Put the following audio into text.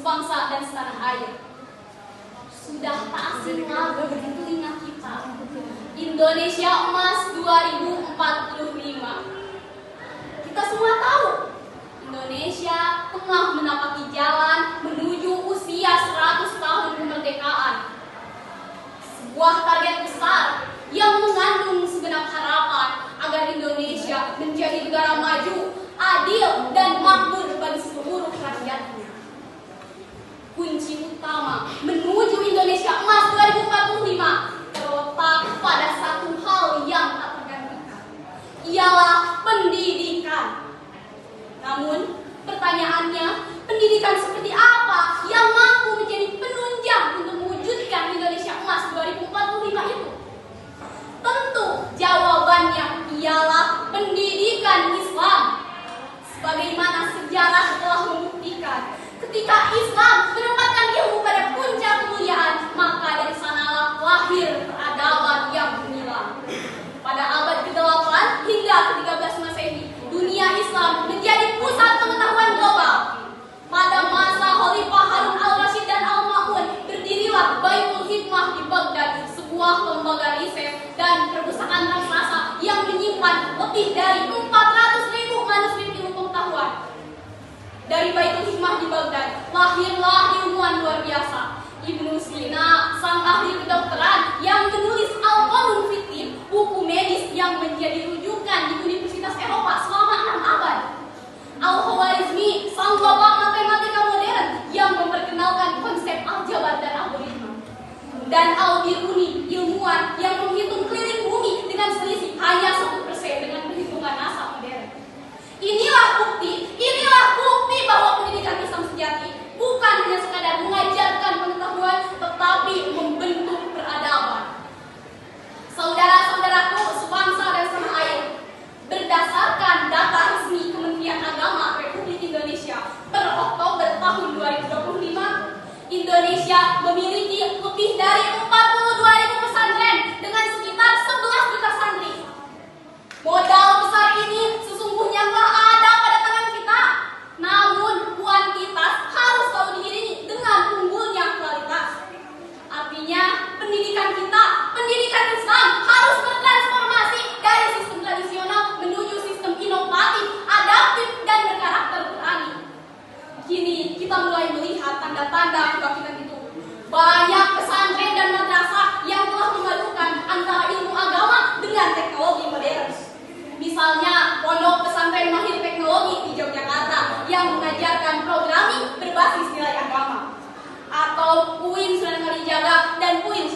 sebangsa dan setanah air. Sudah tak asing lagi di telinga kita, Indonesia Emas 2045. Kita semua tahu, Indonesia tengah menapaki jalan menuju usia 100 tahun kemerdekaan. Sebuah target besar yang mengandung segenap harapan agar Indonesia menjadi negara maju, adil, dan makmur bagi seluruh rakyatnya. Kunci utama menuju Indonesia Emas 2045 terletak pada satu hal yang tak tergantikan, ialah pendidikan. Namun, pertanyaannya, pendidikan seperti apa yang mampu menjadi penunjang untuk mewujudkan Indonesia Emas 2045 itu? Tentu jawabannya ialah pendidikan Islam. Sebagaimana sejarah telah membuktikan, ketika Islam menempatkan ilmu pada puncak kemuliaan, maka dari sanalah lahir peradaban yang gemilang. Pada abad ke-8 hingga ke-13 Masehi, dunia Islam menjadi pusat pengetahuan global. Pada masa Khalifah Harun al-Rashid dan al-Ma'mun, berdirilah Baitul Hikmah di Baghdad, sebuah lembaga riset dan perpustakaan raksasa yang menyimpan lebih dari 400.000 manuskrip ilmu pengetahuan. Dari Baitul Hikmah di Baghdad, lahirlah ilmuwan luar biasa. Ibnu Sina, sang ahli kedokteran yang menulis Al-Qanun Fitin, buku medis yang menjadi rujukan di Universitas Eropa selama 6 abad. Al-Khwarizmi, sang bapak matematika modern yang memperkenalkan konsep aljabar dan algoritma. Dan Al-Biruni, ilmuwan yang menghitung keliling bumi dengan selisih hanya 1% dengan perhitungan NASA modern. Inilah bukti bahwa pendidikan Islam sejati bukan hanya sekadar mengajarkan pengetahuan, tetapi membentuk peradaban. Saudara-saudaraku sebangsa dan setanah air, berdasarkan data resmi Kementerian Agama Republik Indonesia per Oktober tahun 2025, Indonesia memiliki lebih dari 42.000 pesantren dengan sekitar 11 juta santri. Modal besar ini sesungguhnya telah ada pada tangan kita, namun kuantitas harus selalu diiringi dengan unggulnya kualitas. Artinya, pendidikan Islam harus bertransformasi dari sistem tradisional menuju sistem inovatif, adaptif, dan berkarakter Qur'ani. Kini kita mulai melihat tanda-tanda kebangkitan itu. Banyak pesantren dan madrasah yang telah memadukan antara ilmu agama dengan teknologi modern. Misalnya, Pondok Pesantren Mahir Teknologi di Yogyakarta yang mengajarkan programming berbasis nilai agama, atau UIN Sunan Kalijaga dan UIN